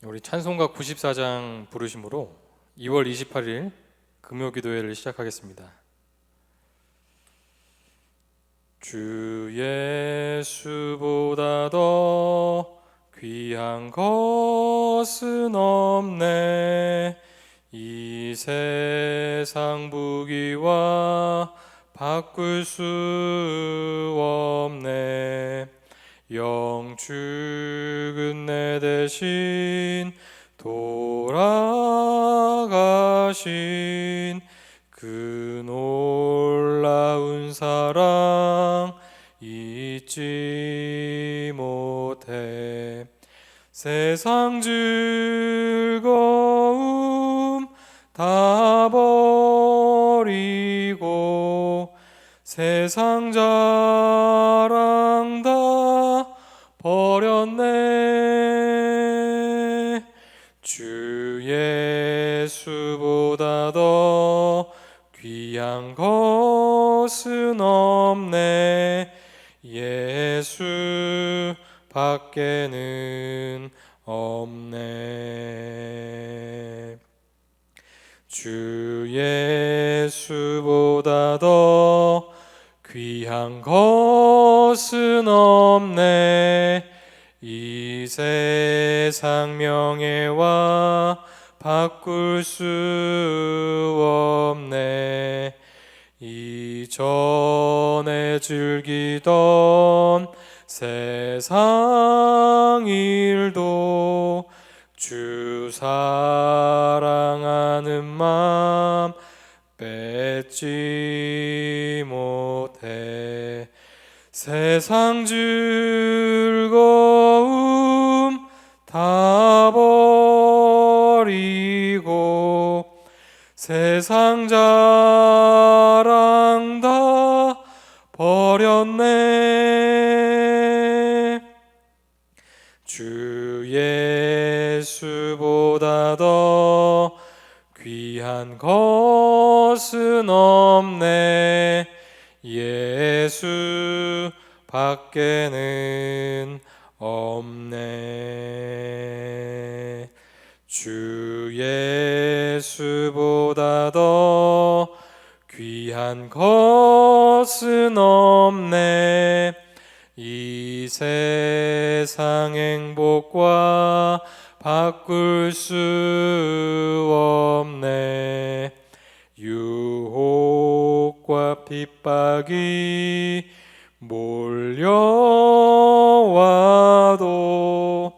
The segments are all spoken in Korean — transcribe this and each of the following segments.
우리 찬송가 94장 부르심으로 2월 28일 금요기도회를 시작하겠습니다. 주 예수보다 더 귀한 것은 없네. 이 세상 부귀와 바꿀 수 없네. 영축은 내 대신 돌아가신 그 놀라운 사랑 잊지 못해. 세상 즐거움 다 버리고 세상 자랑 다 버렸네. 주 예수보다 더 귀한 것은 없네. 예수 밖에는 없네. 주 예수보다 더 귀한 것은 없네. 이 세상 명예와 바꿀 수 없네. 이전에 즐기던 세상 일도 주 사랑하는 맘 뺏지 못해. 세상 즐거움 다 버리고 세상 자랑 다 버렸네. 주 예수보다 더 귀한 것은 없네. 예수 밖에는 없네. 주 예수보다 더 귀한 것은 없네. 이 세상 행복과 바꿀 수 없네. 유혹과 핍박이 몰려와도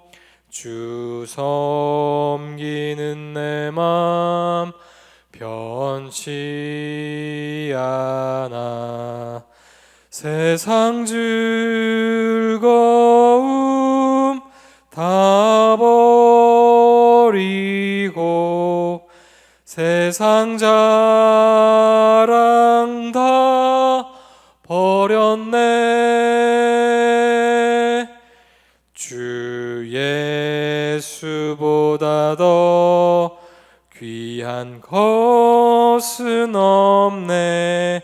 주 섬기는 내 맘 변치 않아. 세상 즐거움 다 버리고 세상 자랑 다 버렸네. 주 예수보다 더 귀한 것은 없네.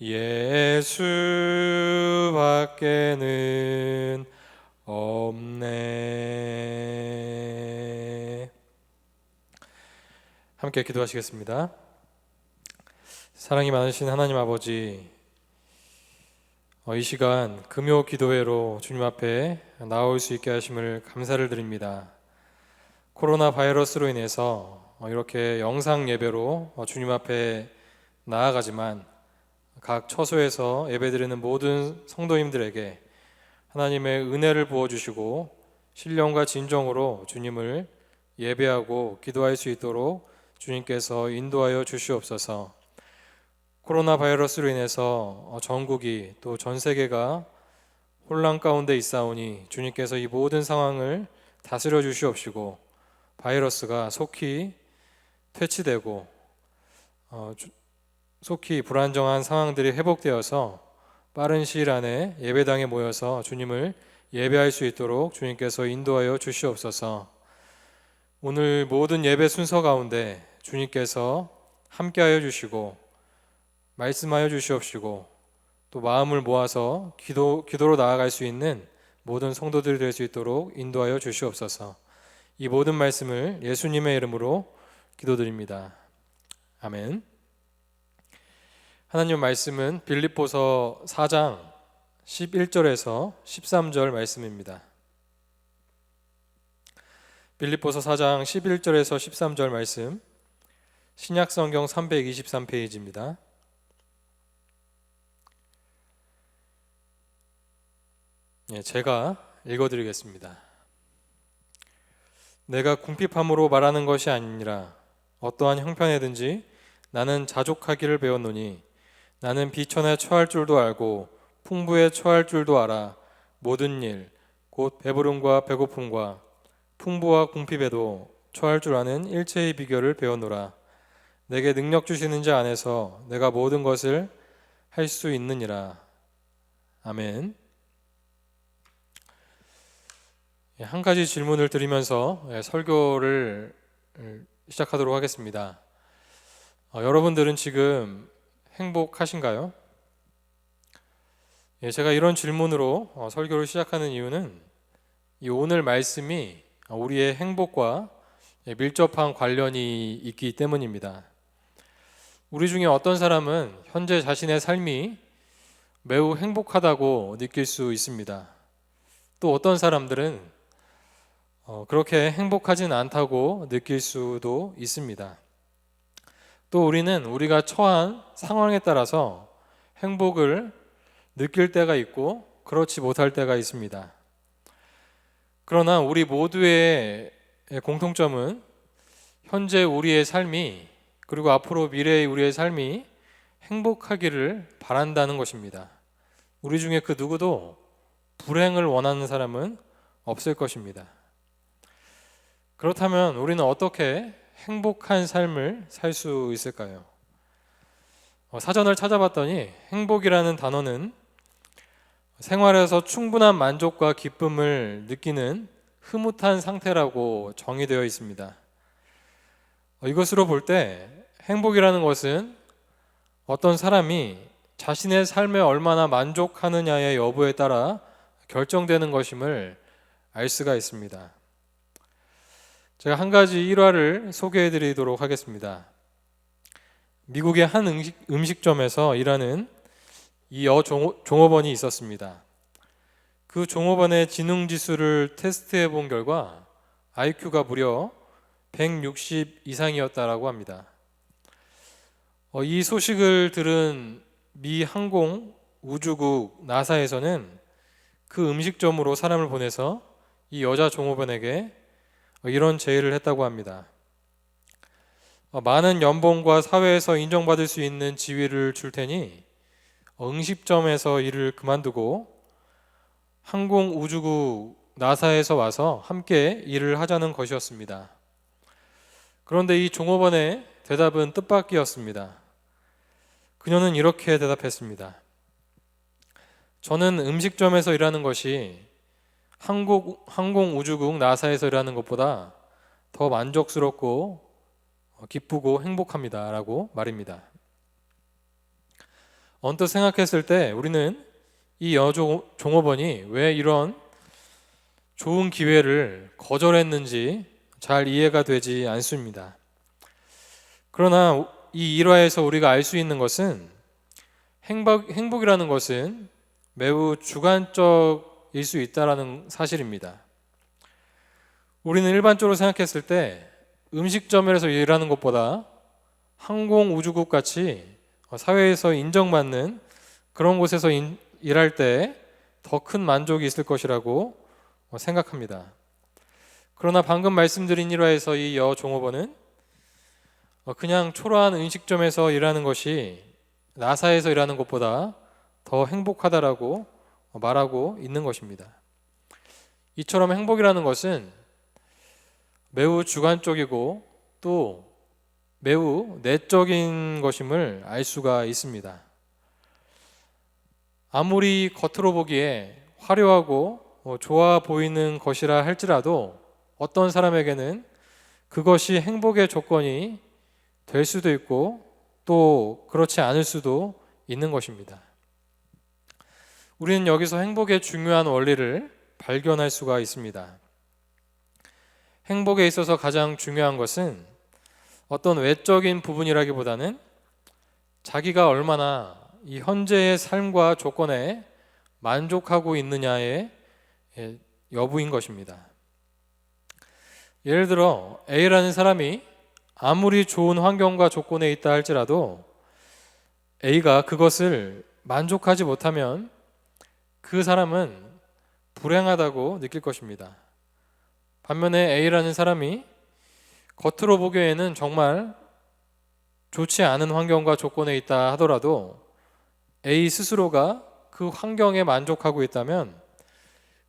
예수 밖에는 없네. 함께 기도하시겠습니다. 사랑이 많으신 하나님 아버지, 이 시간 금요 기도회로 주님 앞에 나올 수 있게 하심을 감사를 드립니다. 코로나 바이러스로 인해서 이렇게 영상 예배로 주님 앞에 나아가지만 각 처소에서 예배드리는 모든 성도님들에게 하나님의 은혜를 부어주시고 신령과 진정으로 주님을 예배하고 기도할 수 있도록 주님께서 인도하여 주시옵소서. 코로나 바이러스로 인해서 전국이 또 전 세계가 혼란 가운데 있사오니 주님께서 이 모든 상황을 다스려 주시옵시고 바이러스가 속히 퇴치되고 속히 불안정한 상황들이 회복되어서 빠른 시일 안에 예배당에 모여서 주님을 예배할 수 있도록 주님께서 인도하여 주시옵소서. 오늘 모든 예배 순서 가운데 주님께서 함께하여 주시고 말씀하여 주시옵시고 또 마음을 모아서 기도로 나아갈 수 있는 모든 성도들이 될 수 있도록 인도하여 주시옵소서. 이 모든 말씀을 예수님의 이름으로 기도드립니다. 아멘. 하나님 말씀은 빌립보서 4장 11절에서 13절 말씀입니다. 빌립보서 4장 11절에서 13절 말씀, 신약성경 323페이지입니다. 제가 읽어드리겠습니다. 내가 궁핍함으로 말하는 것이 아니라 어떠한 형편에든지 나는 자족하기를 배웠노니 나는 비천에 처할 줄도 알고 풍부에 처할 줄도 알아. 모든 일 곧 배부름과 배고픔과 풍부와 궁핍에도 처할 줄 아는 일체의 비결을 배웠노라. 내게 능력 주시는 자 안에서 내가 모든 것을 할 수 있느니라. 아멘. 한 가지 질문을 드리면서 설교를 시작하도록 하겠습니다. 여러분들은 지금 행복하신가요? 제가 이런 질문으로 설교를 시작하는 이유는 이 오늘 말씀이 우리의 행복과 밀접한 관련이 있기 때문입니다. 우리 중에 어떤 사람은 현재 자신의 삶이 매우 행복하다고 느낄 수 있습니다. 또 어떤 사람들은 그렇게 행복하진 않다고 느낄 수도 있습니다. 또 우리는 우리가 처한 상황에 따라서 행복을 느낄 때가 있고 그렇지 못할 때가 있습니다. 그러나 우리 모두의 공통점은 현재 우리의 삶이 그리고 앞으로 미래의 우리의 삶이 행복하기를 바란다는 것입니다. 우리 중에 그 누구도 불행을 원하는 사람은 없을 것입니다. 그렇다면 우리는 어떻게 행복한 삶을 살 수 있을까요? 사전을 찾아봤더니 행복이라는 단어는 생활에서 충분한 만족과 기쁨을 느끼는 흐뭇한 상태라고 정의되어 있습니다. 이것으로 볼 때 행복이라는 것은 어떤 사람이 자신의 삶에 얼마나 만족하느냐의 여부에 따라 결정되는 것임을 알 수가 있습니다. 제가 한 가지 일화를 소개해 드리도록 하겠습니다. 미국의 한 음식점에서 일하는 이 종업원이 있었습니다. 그 종업원의 지능지수를 테스트해 본 결과 IQ가 무려 160 이상이었다라고 합니다. 이 소식을 들은 미 항공우주국 나사에서는 그 음식점으로 사람을 보내서 이 여자 종업원에게 이런 제의를 했다고 합니다. 많은 연봉과 사회에서 인정받을 수 있는 지위를 줄 테니 음식점에서 일을 그만두고 항공우주국 나사에서 와서 함께 일을 하자는 것이었습니다. 그런데 이 종업원의 대답은 뜻밖이었습니다. 그녀는 이렇게 대답했습니다. 저는 음식점에서 일하는 것이 항공우주국 나사에서 일하는 것보다 더 만족스럽고 기쁘고 행복합니다 라고 말입니다. 언뜻 생각했을 때 우리는 이 종업원이 왜 이런 좋은 기회를 거절했는지 잘 이해가 되지 않습니다. 그러나 이 일화에서 우리가 알 수 있는 것은 행복이라는 것은 매우 주관적일 수 있다는 사실입니다. 우리는 일반적으로 생각했을 때 음식점에서 일하는 것보다 항공우주국 같이 사회에서 인정받는 그런 곳에서 일할 때 더 큰 만족이 있을 것이라고 생각합니다. 그러나 방금 말씀드린 일화에서 이 여종업원은 그냥 초라한 음식점에서 일하는 것이 나사에서 일하는 것보다 더 행복하다라고 말하고 있는 것입니다. 이처럼 행복이라는 것은 매우 주관적이고 또 매우 내적인 것임을 알 수가 있습니다. 아무리 겉으로 보기에 화려하고 좋아 보이는 것이라 할지라도 어떤 사람에게는 그것이 행복의 조건이 될 수도 있고 또 그렇지 않을 수도 있는 것입니다. 우리는 여기서 행복의 중요한 원리를 발견할 수가 있습니다. 행복에 있어서 가장 중요한 것은 어떤 외적인 부분이라기보다는 자기가 얼마나 이 현재의 삶과 조건에 만족하고 있느냐의 여부인 것입니다. 예를 들어 A라는 사람이 아무리 좋은 환경과 조건에 있다 할지라도 A가 그것을 만족하지 못하면 그 사람은 불행하다고 느낄 것입니다. 반면에 A라는 사람이 겉으로 보기에는 정말 좋지 않은 환경과 조건에 있다 하더라도 A 스스로가 그 환경에 만족하고 있다면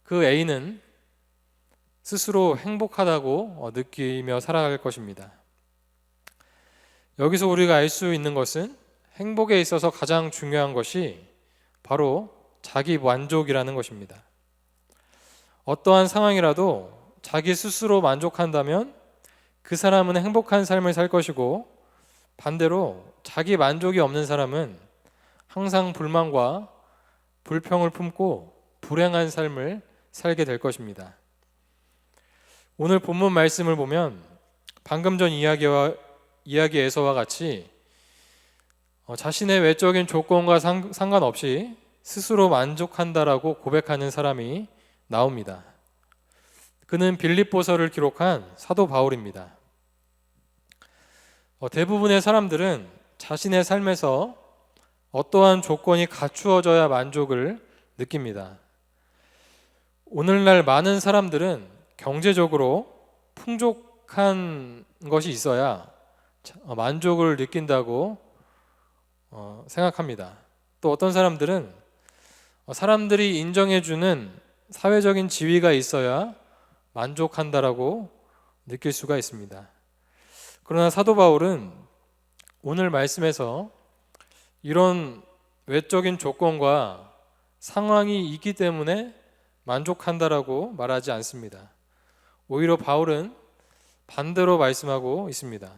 그 A는 스스로 행복하다고 느끼며 살아갈 것입니다. 여기서 우리가 알 수 있는 것은 행복에 있어서 가장 중요한 것이 바로 자기 만족이라는 것입니다. 어떠한 상황이라도 자기 스스로 만족한다면 그 사람은 행복한 삶을 살 것이고, 반대로 자기 만족이 없는 사람은 항상 불만과 불평을 품고 불행한 삶을 살게 될 것입니다. 오늘 본문 말씀을 보면 방금 전 이야기에서와 같이 자신의 외적인 조건과 상관없이 스스로 만족한다라고 고백하는 사람이 나옵니다. 그는 빌립보서를 기록한 사도 바울입니다. 대부분의 사람들은 자신의 삶에서 어떠한 조건이 갖추어져야 만족을 느낍니다. 오늘날 많은 사람들은 경제적으로 풍족한 것이 있어야 만족을 느낀다고 생각합니다. 또 어떤 사람들은 사람들이 인정해주는 사회적인 지위가 있어야 만족한다라고 느낄 수가 있습니다. 그러나 사도 바울은 오늘 말씀에서 이런 외적인 조건과 상황이 있기 때문에 만족한다라고 말하지 않습니다. 오히려 바울은 반대로 말씀하고 있습니다.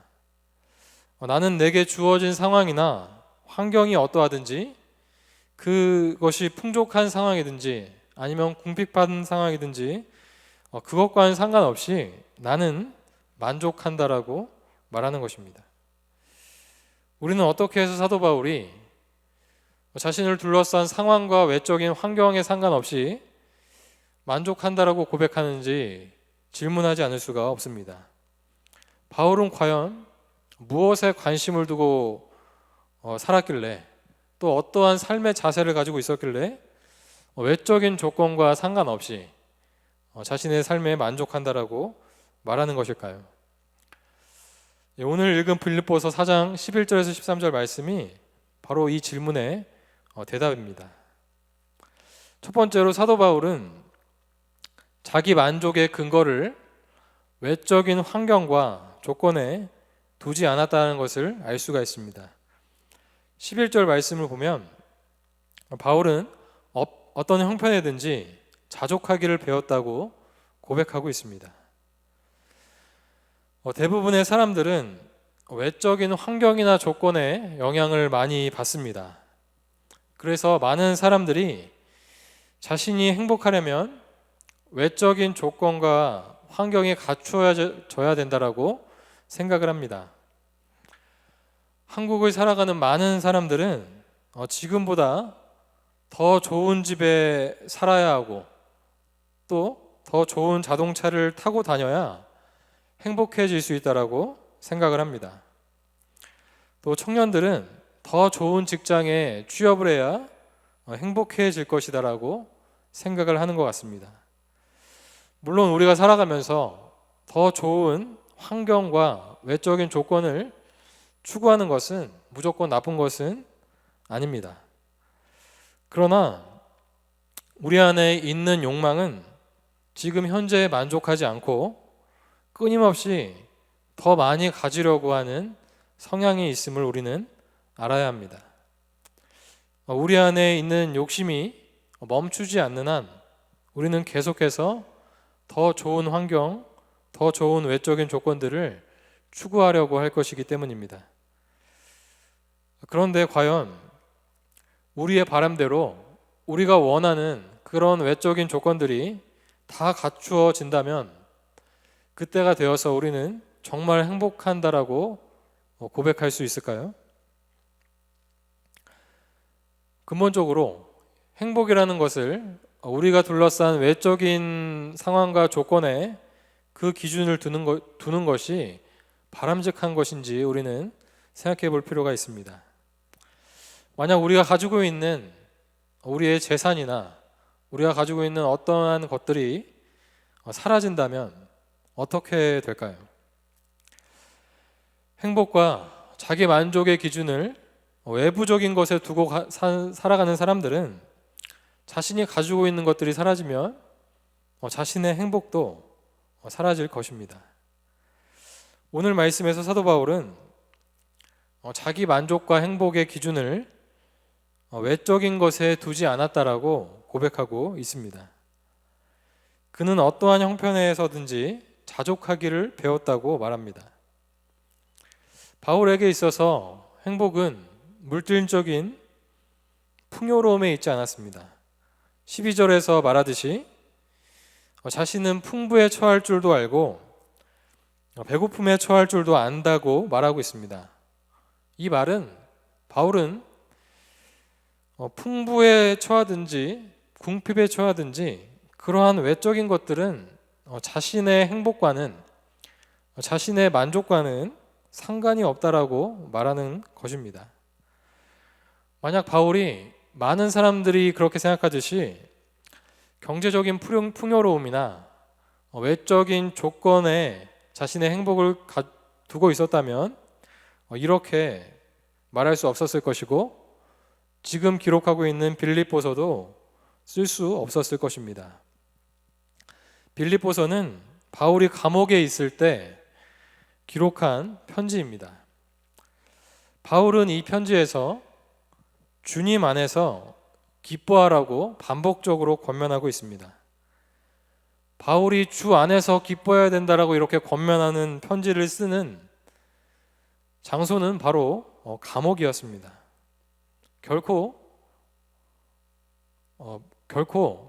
나는 내게 주어진 상황이나 환경이 어떠하든지, 그것이 풍족한 상황이든지 아니면 궁핍한 상황이든지 그것과는 상관없이 나는 만족한다라고 말하는 것입니다. 우리는 어떻게 해서 사도 바울이 자신을 둘러싼 상황과 외적인 환경에 상관없이 만족한다라고 고백하는지 질문하지 않을 수가 없습니다. 바울은 과연 무엇에 관심을 두고 살았길래, 또 어떠한 삶의 자세를 가지고 있었길래 외적인 조건과 상관없이 자신의 삶에 만족한다라고 말하는 것일까요? 오늘 읽은 빌립보서 4장 11절에서 13절 말씀이 바로 이 질문의 대답입니다. 첫 번째로 사도 바울은 자기 만족의 근거를 외적인 환경과 조건에 두지 않았다는 것을 알 수가 있습니다. 11절 말씀을 보면 바울은 어떤 형편에든지 자족하기를 배웠다고 고백하고 있습니다. 대부분의 사람들은 외적인 환경이나 조건에 영향을 많이 받습니다. 그래서 많은 사람들이 자신이 행복하려면 외적인 조건과 환경이 갖추어져야 된다라고 생각을 합니다. 한국을 살아가는 많은 사람들은 지금보다 더 좋은 집에 살아야 하고, 또 더 좋은 자동차를 타고 다녀야 행복해질 수 있다라고 생각을 합니다. 또 청년들은 더 좋은 직장에 취업을 해야 행복해질 것이다라고 생각을 하는 것 같습니다. 물론 우리가 살아가면서 더 좋은 환경과 외적인 조건을 추구하는 것은 무조건 나쁜 것은 아닙니다. 그러나 우리 안에 있는 욕망은 지금 현재에 만족하지 않고 끊임없이 더 많이 가지려고 하는 성향이 있음을 우리는 알아야 합니다. 우리 안에 있는 욕심이 멈추지 않는 한 우리는 계속해서 더 좋은 환경, 더 좋은 외적인 조건들을 추구하려고 할 것이기 때문입니다. 그런데 과연 우리의 바람대로 우리가 원하는 그런 외적인 조건들이 다 갖추어진다면 그때가 되어서 우리는 정말 행복한다라고 고백할 수 있을까요? 근본적으로 행복이라는 것을 우리가 둘러싼 외적인 상황과 조건에 그 기준을 두는 것이 바람직한 것인지 우리는 생각해 볼 필요가 있습니다. 만약 우리가 가지고 있는 우리의 재산이나 우리가 가지고 있는 어떠한 것들이 사라진다면 어떻게 될까요? 행복과 자기 만족의 기준을 외부적인 것에 두고 살아가는 사람들은 자신이 가지고 있는 것들이 사라지면 자신의 행복도 사라질 것입니다. 오늘 말씀에서 사도 바울은 자기 만족과 행복의 기준을 외적인 것에 두지 않았다라고 고백하고 있습니다. 그는 어떠한 형편에서든지 자족하기를 배웠다고 말합니다. 바울에게 있어서 행복은 물질적인 풍요로움에 있지 않았습니다. 12절에서 말하듯이 자신은 풍부에 처할 줄도 알고 배고픔에 처할 줄도 안다고 말하고 있습니다. 이 말은 바울은 풍부에 처하든지 궁핍에 처하든지 그러한 외적인 것들은 자신의 행복과는 자신의 만족과는 상관이 없다라고 말하는 것입니다. 만약 바울이 많은 사람들이 그렇게 생각하듯이 경제적인 풍요로움이나 외적인 조건에 자신의 행복을 두고 있었다면 이렇게 말할 수 없었을 것이고 지금 기록하고 있는 빌립보서도 쓸 수 없었을 것입니다. 빌립보서는 바울이 감옥에 있을 때 기록한 편지입니다. 바울은 이 편지에서 주님 안에서 기뻐하라고 반복적으로 권면하고 있습니다. 바울이 주 안에서 기뻐해야 된다라고 이렇게 권면하는 편지를 쓰는 장소는 바로 감옥이었습니다. 결코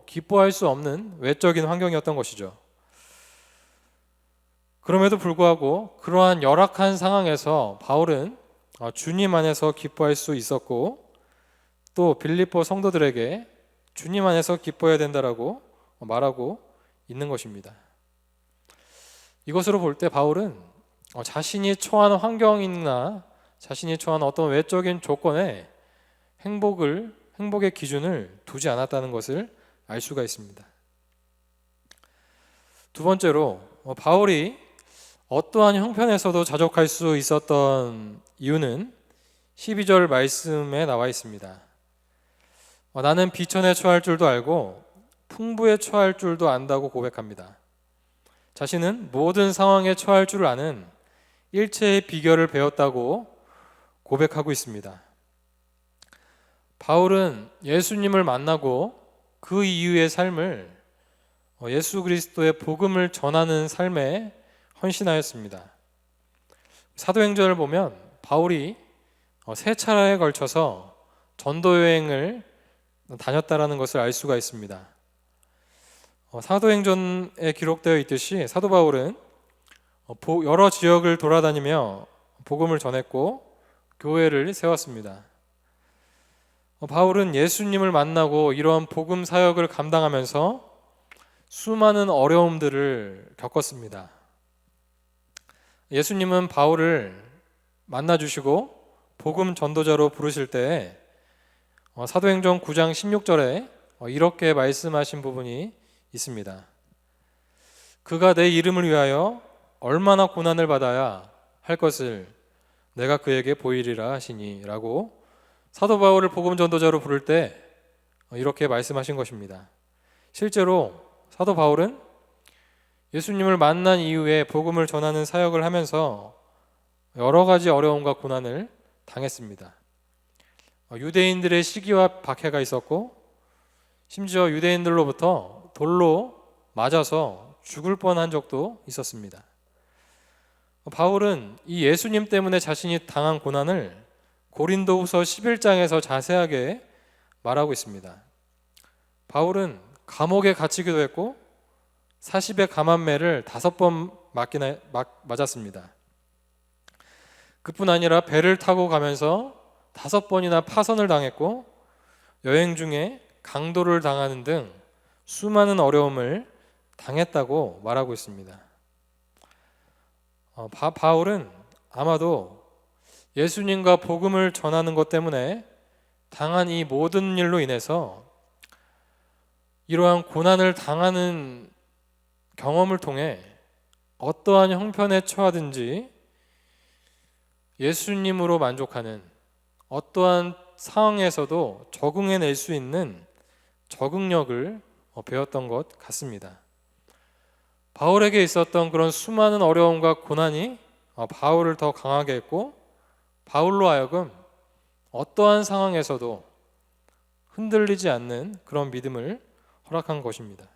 기뻐할 수 없는 외적인 환경이었던 것이죠. 그럼에도 불구하고 그러한 열악한 상황에서 바울은 주님 안에서 기뻐할 수 있었고 또 빌립보 성도들에게 주님 안에서 기뻐해야 된다라고 말하고 있는 것입니다. 이것으로 볼 때 바울은 자신이 처한 환경이나 자신이 처한 어떤 외적인 조건에 행복의 기준을 두지 않았다는 것을 알 수가 있습니다. 두 번째로 바울이 어떠한 형편에서도 자족할 수 있었던 이유는 12절 말씀에 나와 있습니다. 나는 비천에 처할 줄도 알고 풍부에 처할 줄도 안다고 고백합니다. 자신은 모든 상황에 처할 줄 아는 일체의 비결을 배웠다고 고백하고 있습니다. 바울은 예수님을 만나고 그 이후의 삶을 예수 그리스도의 복음을 전하는 삶에 헌신하였습니다. 사도행전을 보면 바울이 세 차례에 걸쳐서 전도 여행을 다녔다라는 것을 알 수가 있습니다. 사도행전에 기록되어 있듯이 사도 바울은 여러 지역을 돌아다니며 복음을 전했고 교회를 세웠습니다. 바울은 예수님을 만나고 이러한 복음 사역을 감당하면서 수많은 어려움들을 겪었습니다. 예수님은 바울을 만나주시고 복음 전도자로 부르실 때 사도행전 9장 16절에 이렇게 말씀하신 부분이 있습니다. 그가 내 이름을 위하여 얼마나 고난을 받아야 할 것을 내가 그에게 보이리라 하시니 라고 사도 바울을 복음 전도자로 부를 때 이렇게 말씀하신 것입니다. 실제로 사도 바울은 예수님을 만난 이후에 복음을 전하는 사역을 하면서 여러 가지 어려움과 고난을 당했습니다. 유대인들의 시기와 박해가 있었고 심지어 유대인들로부터 돌로 맞아서 죽을 뻔한 적도 있었습니다. 바울은 이 예수님 때문에 자신이 당한 고난을 고린도후서 11장에서 자세하게 말하고 있습니다. 바울은 감옥에 갇히기도 했고 40의 감한매를 5번 맞았습니다. 그뿐 아니라 배를 타고 가면서 5번이나 파선을 당했고 여행 중에 강도를 당하는 등 수많은 어려움을 당했다고 말하고 있습니다. 바울은 아마도 예수님과 복음을 전하는 것 때문에 당한 이 모든 일로 인해서 이러한 고난을 당하는 경험을 통해 어떠한 형편에 처하든지 예수님으로 만족하는, 어떠한 상황에서도 적응해낼 수 있는 적응력을 배웠던 것 같습니다. 바울에게 있었던 그런 수많은 어려움과 고난이 바울을 더 강하게 했고, 바울로 하여금 어떠한 상황에서도 흔들리지 않는 그런 믿음을 허락한 것입니다.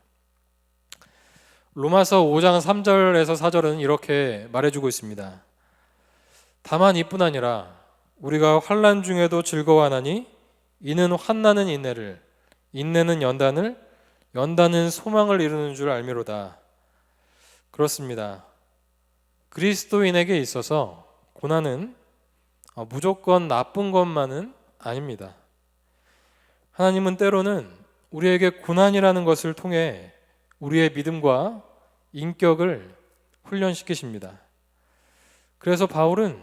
로마서 5장 3절에서 4절은 이렇게 말해주고 있습니다. 다만 이뿐 아니라 우리가 환난 중에도 즐거워하나니 이는 환난은 인내를, 인내는 연단을, 연단은 소망을 이루는 줄 알미로다. 그렇습니다. 그리스도인에게 있어서 고난은 무조건 나쁜 것만은 아닙니다. 하나님은 때로는 우리에게 고난이라는 것을 통해 우리의 믿음과 인격을 훈련시키십니다. 그래서 바울은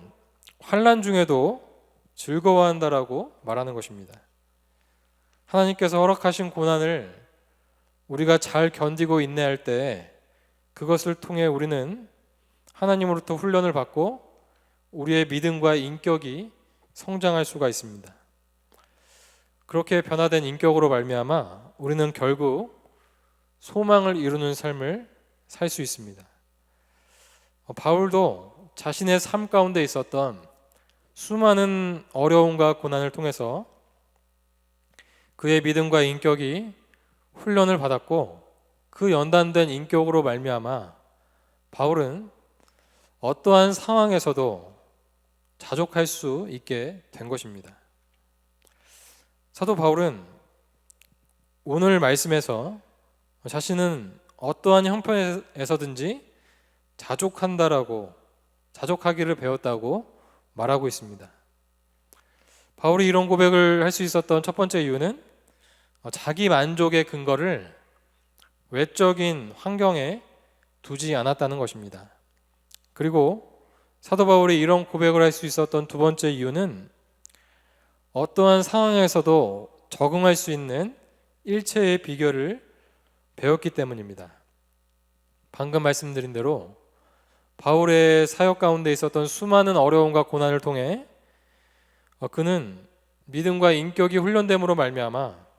환난 중에도 즐거워한다라고 말하는 것입니다. 하나님께서 허락하신 고난을 우리가 잘 견디고 인내할 때 그것을 통해 우리는 하나님으로부터 훈련을 받고 우리의 믿음과 인격이 성장할 수가 있습니다. 그렇게 변화된 인격으로 말미암아 우리는 결국 소망을 이루는 삶을 살 수 있습니다. 바울도 자신의 삶 가운데 있었던 수많은 어려움과 고난을 통해서 그의 믿음과 인격이 훈련을 받았고, 그 연단된 인격으로 말미암아 바울은 어떠한 상황에서도 자족할 수 있게 된 것입니다. 사도 바울은 오늘 말씀에서 자신은 어떠한 형편에서든지 자족하기를 배웠다고 말하고 있습니다. 바울이 이런 고백을 할 수 있었던 첫 번째 이유는 자기 만족의 근거를 외적인 환경에 두지 않았다는 것입니다. 그리고 사도 바울이 이런 고백을 할 수 있었던 두 번째 이유는 어떠한 상황에서도 적응할 수 있는 일체의 비결을 배웠기 때문입니다. 방금 말씀드린 대로 바울의 사역 가운데 있었던 수많은 어려움과 고난을 통해 그는 믿음과 인격이 훈련됨으로 말미암아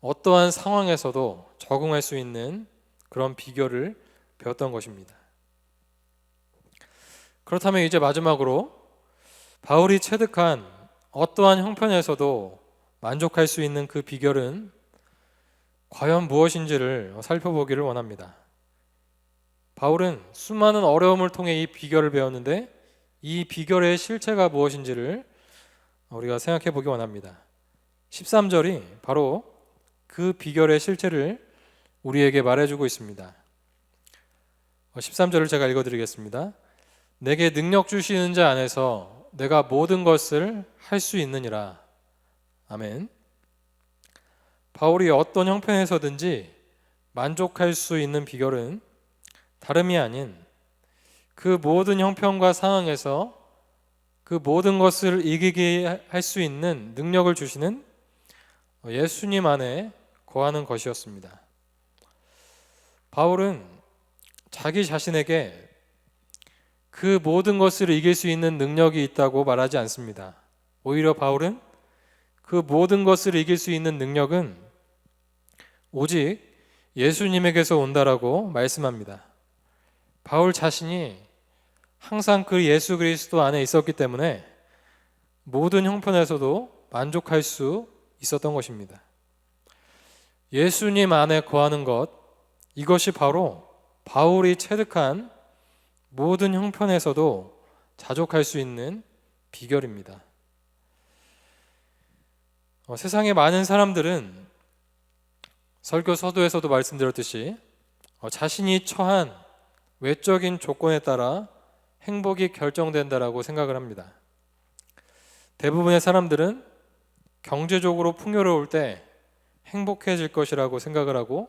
어떠한 상황에서도 적응할 수 있는 그런 비결을 배웠던 것입니다. 그렇다면 이제 마지막으로 바울이 체득한 어떠한 형편에서도 만족할 수 있는 그 비결은 과연 무엇인지를 살펴보기를 원합니다. 바울은 수많은 어려움을 통해 이 비결을 배웠는데 이 비결의 실체가 무엇인지를 우리가 생각해 보기 원합니다. 13절이 바로 그 비결의 실체를 우리에게 말해주고 있습니다. 13절을 제가 읽어드리겠습니다. 내게 능력 주시는 자 안에서 내가 모든 것을 할 수 있느니라. 아멘. 바울이 어떤 형편에서든지 만족할 수 있는 비결은 다름이 아닌 그 모든 형편과 상황에서 그 모든 것을 이기게 할 수 있는 능력을 주시는 예수님 안에 거하는 것이었습니다. 바울은 자기 자신에게 그 모든 것을 이길 수 있는 능력이 있다고 말하지 않습니다. 오히려 바울은 그 모든 것을 이길 수 있는 능력은 오직 예수님에게서 온다라고 말씀합니다. 바울 자신이 항상 그 예수 그리스도 안에 있었기 때문에 모든 형편에서도 만족할 수 있었던 것입니다. 예수님 안에 거하는 것, 이것이 바로 바울이 체득한 모든 형편에서도 자족할 수 있는 비결입니다. 세상의 많은 사람들은 설교 서두에서도 말씀드렸듯이 자신이 처한 외적인 조건에 따라 행복이 결정된다라고 생각을 합니다. 대부분의 사람들은 경제적으로 풍요로울 때 행복해질 것이라고 생각을 하고,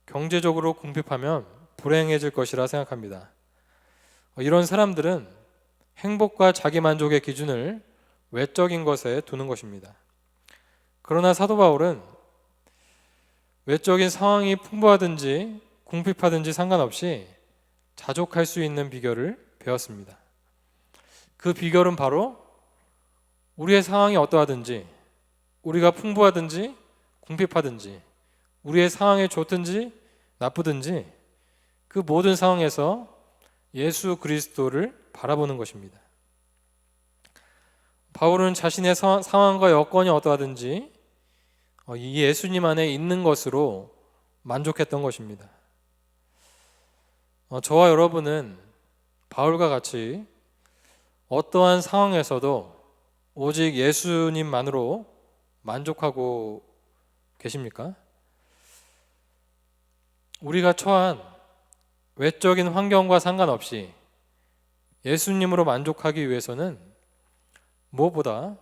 경제적으로 궁핍하면 불행해질 것이라 생각합니다. 이런 사람들은 행복과 자기 만족의 기준을 외적인 것에 두는 것입니다. 그러나 사도 바울은 외적인 상황이 풍부하든지 궁핍하든지 상관없이 자족할 수 있는 비결을 배웠습니다. 그 비결은 바로 우리의 상황이 어떠하든지, 우리가 풍부하든지 궁핍하든지, 우리의 상황이 좋든지 나쁘든지 그 모든 상황에서 예수 그리스도를 바라보는 것입니다. 바울은 자신의 상황과 여건이 어떠하든지 이 예수님 안에 있는 것으로 만족했던 것입니다. 저와 여러분은 바울과 같이 어떠한 상황에서도 오직 예수님만으로 만족하고 계십니까? 우리가 처한 외적인 환경과 상관없이 예수님으로 만족하기 위해서는 무엇보다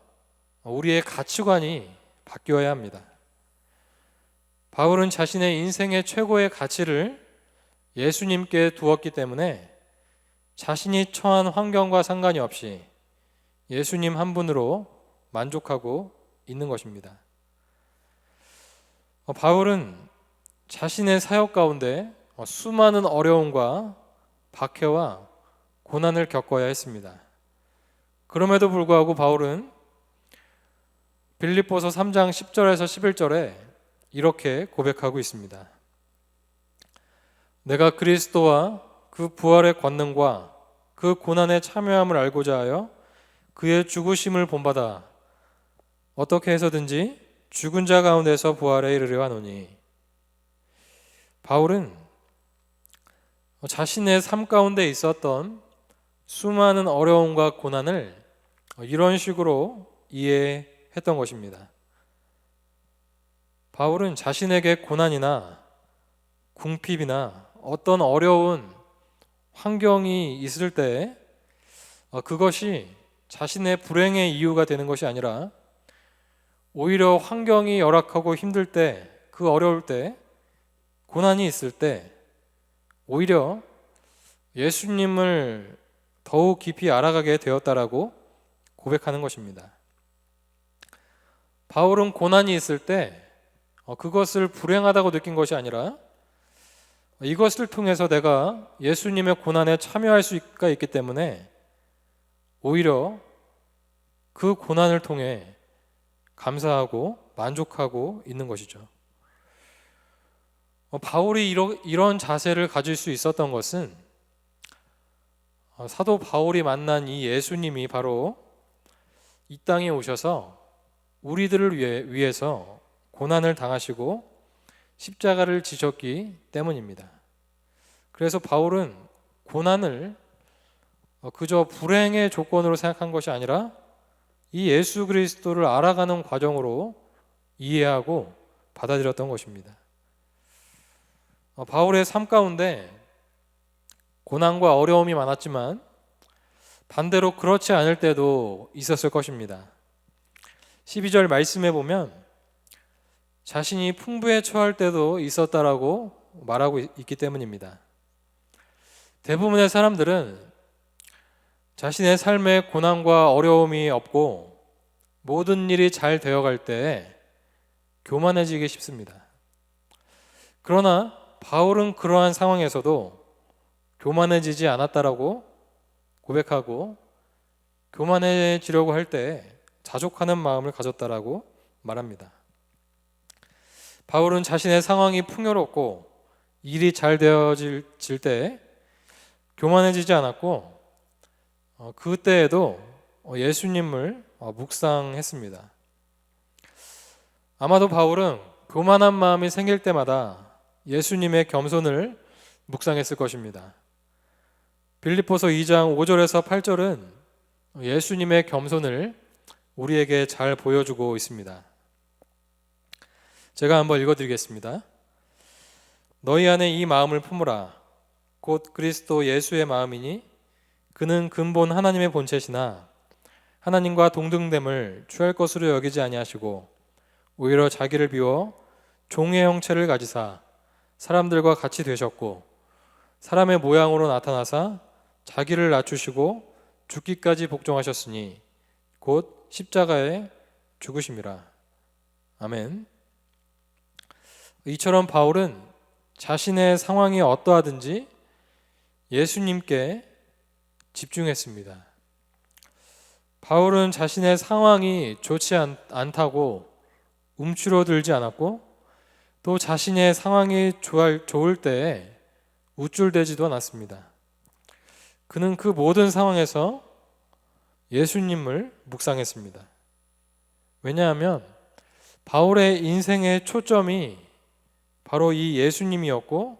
우리의 가치관이 바뀌어야 합니다. 바울은 자신의 인생의 최고의 가치를 예수님께 두었기 때문에 자신이 처한 환경과 상관이 없이 예수님 한 분으로 만족하고 있는 것입니다. 바울은 자신의 사역 가운데 수많은 어려움과 박해와 고난을 겪어야 했습니다. 그럼에도 불구하고 바울은 빌립보서 3장 10절에서 11절에 이렇게 고백하고 있습니다. 내가 그리스도와 그 부활의 권능과 그 고난의 참여함을 알고자 하여 그의 죽으심을 본받아 어떻게 해서든지 죽은 자 가운데서 부활에 이르려 하노니. 바울은 자신의 삶 가운데 있었던 수많은 어려움과 고난을 이런 식으로 이해했던 것입니다. 바울은 자신에게 고난이나 궁핍이나 어떤 어려운 환경이 있을 때 그것이 자신의 불행의 이유가 되는 것이 아니라 오히려 환경이 열악하고 힘들 때, 그 어려울 때, 고난이 있을 때 오히려 예수님을 더욱 깊이 알아가게 되었다라고 고백하는 것입니다. 바울은 고난이 있을 때 그것을 불행하다고 느낀 것이 아니라 이것을 통해서 내가 예수님의 고난에 참여할 수가 있기 때문에 오히려 그 고난을 통해 감사하고 만족하고 있는 것이죠. 바울이 이런 자세를 가질 수 있었던 것은 사도 바울이 만난 이 예수님이 바로 이 땅에 오셔서 우리들을 위해서 고난을 당하시고 십자가를 지셨기 때문입니다. 그래서 바울은 고난을 그저 불행의 조건으로 생각한 것이 아니라 이 예수 그리스도를 알아가는 과정으로 이해하고 받아들였던 것입니다. 바울의 삶 가운데 고난과 어려움이 많았지만 반대로 그렇지 않을 때도 있었을 것입니다. 12절 말씀에 보면 자신이 풍부에 처할 때도 있었다라고 말하고 있기 때문입니다. 대부분의 사람들은 자신의 삶에 고난과 어려움이 없고 모든 일이 잘 되어갈 때 교만해지기 쉽습니다. 그러나 바울은 그러한 상황에서도 교만해지지 않았다라고 고백하고 교만해지려고 할 때 자족하는 마음을 가졌다라고 말합니다. 바울은 자신의 상황이 풍요롭고 일이 잘 되어질 때 교만해지지 않았고 그때에도 예수님을 묵상했습니다. 아마도 바울은 교만한 마음이 생길 때마다 예수님의 겸손을 묵상했을 것입니다. 빌립보서 2장 5절에서 8절은 예수님의 겸손을 우리에게 잘 보여주고 있습니다. 제가 한번 읽어드리겠습니다. 너희 안에 이 마음을 품으라. 곧 그리스도 예수의 마음이니 그는 근본 하나님의 본체시나 하나님과 동등됨을 취할 것으로 여기지 아니하시고 오히려 자기를 비워 종의 형체를 가지사 사람들과 같이 되셨고 사람의 모양으로 나타나사 자기를 낮추시고 죽기까지 복종하셨으니 곧 십자가에 죽으심이라. 아멘. 이처럼 바울은 자신의 상황이 어떠하든지 예수님께 집중했습니다. 바울은 자신의 상황이 좋지 않다고 움츠러들지 않았고 또 자신의 상황이 좋을 때에 우쭐대지도 않았습니다. 그는 그 모든 상황에서 예수님을 묵상했습니다. 왜냐하면 바울의 인생의 초점이 바로 이 예수님이었고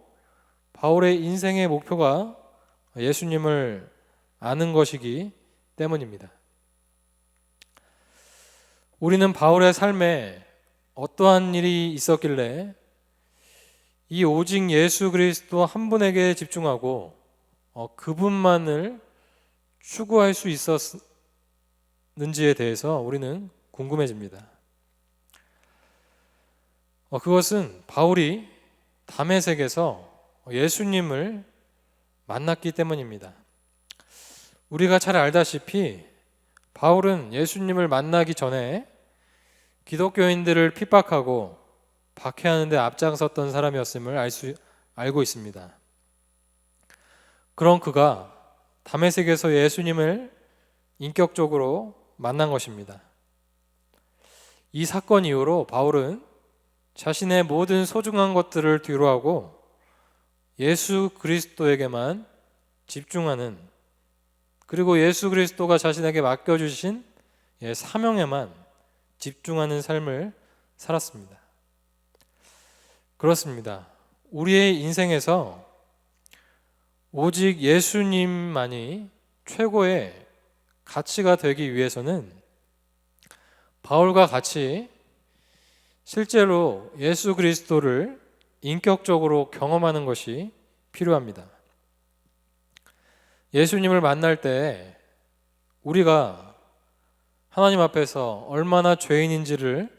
바울의 인생의 목표가 예수님을 아는 것이기 때문입니다. 우리는 바울의 삶에 어떠한 일이 있었길래 이 오직 예수 그리스도 한 분에게 집중하고 그분만을 추구할 수 있었는지에 대해서 우리는 궁금해집니다. 그것은 바울이 다메섹에서 예수님을 만났기 때문입니다. 우리가 잘 알다시피 바울은 예수님을 만나기 전에 기독교인들을 핍박하고 박해하는 데 앞장섰던 사람이었음을 알고 있습니다. 그런 그가 다메섹에서 예수님을 인격적으로 만난 것입니다. 이 사건 이후로 바울은 자신의 모든 소중한 것들을 뒤로하고 예수 그리스도에게만 집중하는, 그리고 예수 그리스도가 자신에게 맡겨주신 사명에만 집중하는 삶을 살았습니다. 그렇습니다. 우리의 인생에서 오직 예수님만이 최고의 가치가 되기 위해서는 바울과 같이 실제로 예수 그리스도를 인격적으로 경험하는 것이 필요합니다. 예수님을 만날 때 우리가 하나님 앞에서 얼마나 죄인인지를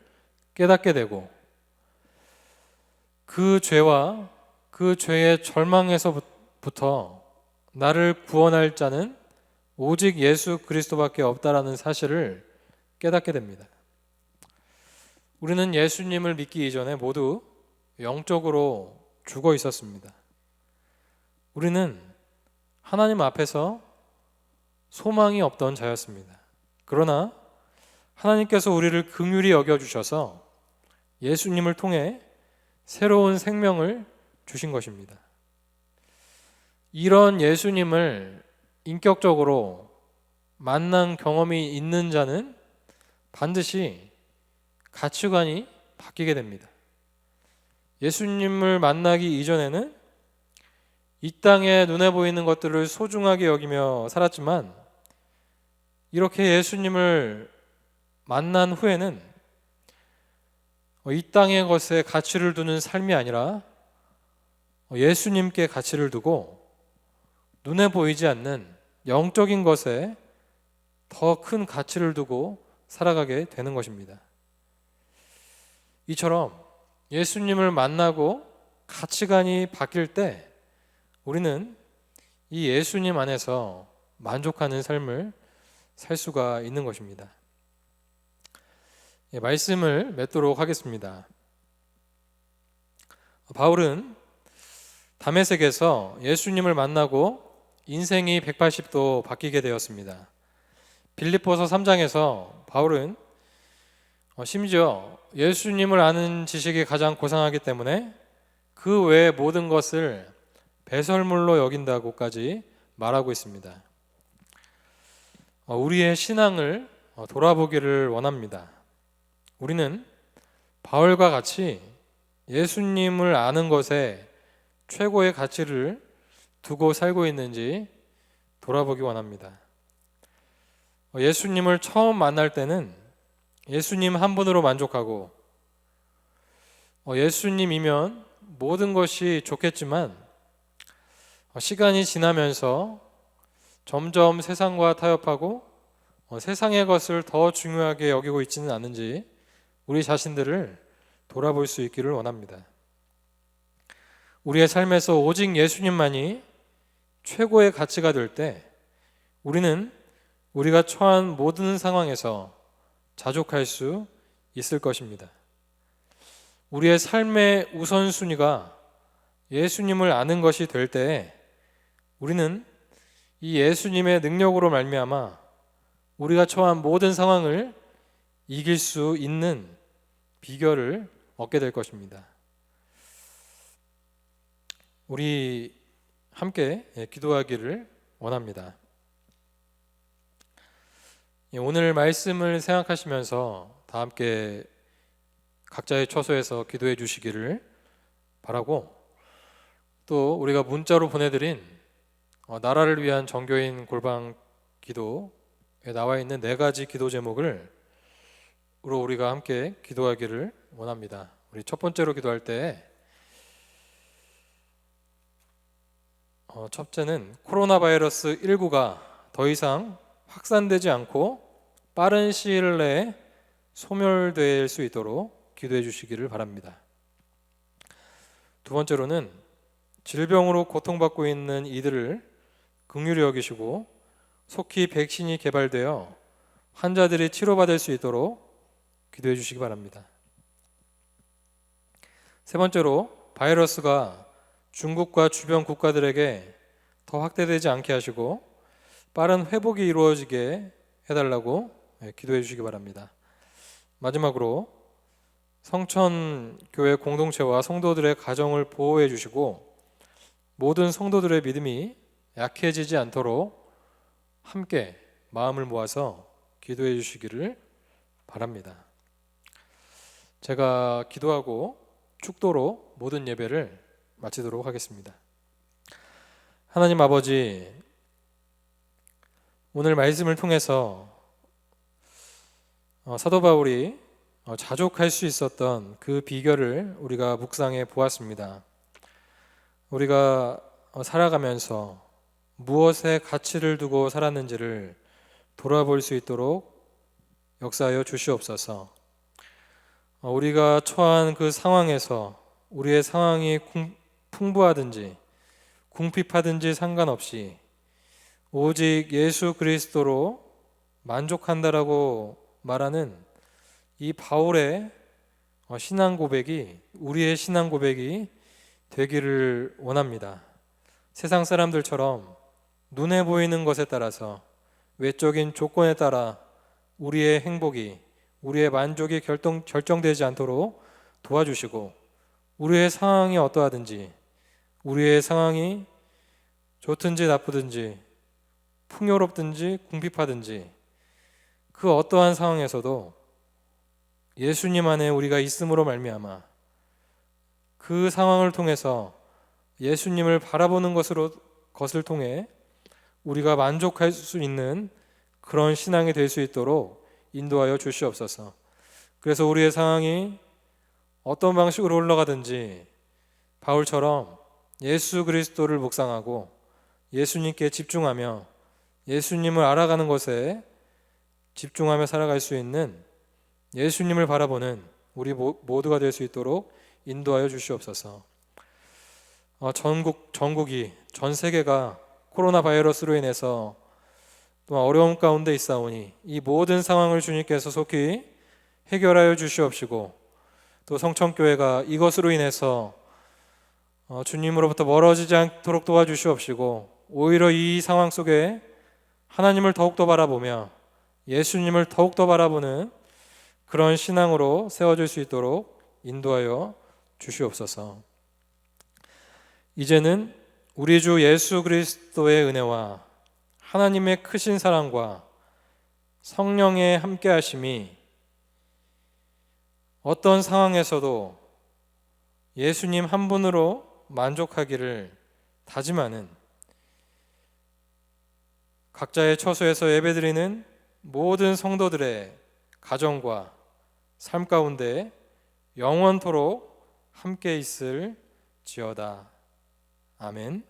깨닫게 되고 그 죄와 그 죄의 절망에서부터 나를 구원할 자는 오직 예수 그리스도밖에 없다라는 사실을 깨닫게 됩니다. 우리는 예수님을 믿기 이전에 모두 영적으로 죽어 있었습니다. 우리는 하나님 앞에서 소망이 없던 자였습니다. 그러나 하나님께서 우리를 긍휼히 여겨주셔서 예수님을 통해 새로운 생명을 주신 것입니다. 이런 예수님을 인격적으로 만난 경험이 있는 자는 반드시 가치관이 바뀌게 됩니다. 예수님을 만나기 이전에는 이 땅에 눈에 보이는 것들을 소중하게 여기며 살았지만 이렇게 예수님을 만난 후에는 이 땅의 것에 가치를 두는 삶이 아니라 예수님께 가치를 두고 눈에 보이지 않는 영적인 것에 더 큰 가치를 두고 살아가게 되는 것입니다. 이처럼 예수님을 만나고 가치관이 바뀔 때 우리는 이 예수님 안에서 만족하는 삶을 살 수가 있는 것입니다. 말씀을 맺도록 하겠습니다. 바울은 다메섹에서 예수님을 만나고 인생이 180도 바뀌게 되었습니다. 빌립보서 3장에서 바울은 심지어 예수님을 아는 지식이 가장 고상하기 때문에 그 외의 모든 것을 배설물로 여긴다고까지 말하고 있습니다. 우리의 신앙을 돌아보기를 원합니다. 우리는 바울과 같이 예수님을 아는 것에 최고의 가치를 두고 살고 있는지 돌아보기 원합니다. 예수님을 처음 만날 때는 예수님 한 분으로 만족하고 예수님이면 모든 것이 좋겠지만 시간이 지나면서 점점 세상과 타협하고 세상의 것을 더 중요하게 여기고 있지는 않은지 우리 자신들을 돌아볼 수 있기를 원합니다. 우리의 삶에서 오직 예수님만이 최고의 가치가 될 때 우리는 우리가 처한 모든 상황에서 자족할 수 있을 것입니다. 우리의 삶의 우선순위가 예수님을 아는 것이 될 때 우리는 이 예수님의 능력으로 말미암아 우리가 처한 모든 상황을 이길 수 있는 비결을 얻게 될 것입니다. 우리 함께 기도하기를 원합니다. 오늘 말씀을 생각하시면서 다 함께 각자의 처소에서 기도해 주시기를 바라고, 또 우리가 문자로 보내드린 나라를 위한 정교인 골방 기도에 나와 있는 4가지 기도 제목을 우리가 함께 기도하기를 원합니다. 우리 첫 번째로 기도할 때 첫째는 코로나 바이러스 19가 더 이상 확산되지 않고 빠른 시일 내에 소멸될 수 있도록 기도해 주시기를 바랍니다. 두 번째로는 질병으로 고통받고 있는 이들을 긍휼히 여기시고 속히 백신이 개발되어 환자들이 치료받을 수 있도록 기도해 주시기 바랍니다. 세 번째로 바이러스가 중국과 주변 국가들에게 더 확대되지 않게 하시고 빠른 회복이 이루어지게 해달라고 기도해 주시기 바랍니다. 마지막으로 성천교회 공동체와 성도들의 가정을 보호해 주시고 모든 성도들의 믿음이 약해지지 않도록 함께 마음을 모아서 기도해 주시기를 바랍니다. 제가 기도하고 축도로 모든 예배를 마치도록 하겠습니다. 하나님 아버지, 오늘 말씀을 통해서 사도 바울이 자족할 수 있었던 그 비결을 우리가 묵상해 보았습니다. 우리가 살아가면서 무엇에 가치를 두고 살았는지를 돌아볼 수 있도록 역사하여 주시옵소서. 우리가 처한 그 상황에서 우리의 상황이 풍부하든지 궁핍하든지 상관없이 오직 예수 그리스도로 만족한다라고 말하는 이 바울의 신앙 고백이 우리의 신앙 고백이 되기를 원합니다. 세상 사람들처럼 눈에 보이는 것에 따라서 외적인 조건에 따라 우리의 행복이, 우리의 만족이 결정되지 않도록 도와주시고, 우리의 상황이 어떠하든지, 우리의 상황이 좋든지 나쁘든지 풍요롭든지 궁핍하든지 그 어떠한 상황에서도 예수님 안에 우리가 있음으로 말미암아 그 상황을 통해서 예수님을 바라보는 것을 통해 우리가 만족할 수 있는 그런 신앙이 될 수 있도록 인도하여 주시옵소서. 그래서 우리의 상황이 어떤 방식으로 흘러가든지 바울처럼 예수 그리스도를 묵상하고 예수님께 집중하며 예수님을 알아가는 것에 집중하며 살아갈 수 있는 예수님을 바라보는 우리 모두가 될 수 있도록 인도하여 주시옵소서. 전국이, 전 세계가 코로나 바이러스로 인해서 또 어려움 가운데 있사오니 이 모든 상황을 주님께서 속히 해결하여 주시옵시고, 또 성천교회가 이것으로 인해서 주님으로부터 멀어지지 않도록 도와주시옵시고, 오히려 이 상황 속에 하나님을 더욱더 바라보며 예수님을 더욱더 바라보는 그런 신앙으로 세워질 수 있도록 인도하여 주시옵소서. 이제는 우리 주 예수 그리스도의 은혜와 하나님의 크신 사랑과 성령의 함께하심이 어떤 상황에서도 예수님 한 분으로 만족하기를 다짐하는 각자의 처소에서 예배드리는 모든 성도들의 가정과 삶 가운데 영원토록 함께 있을지어다. 아멘.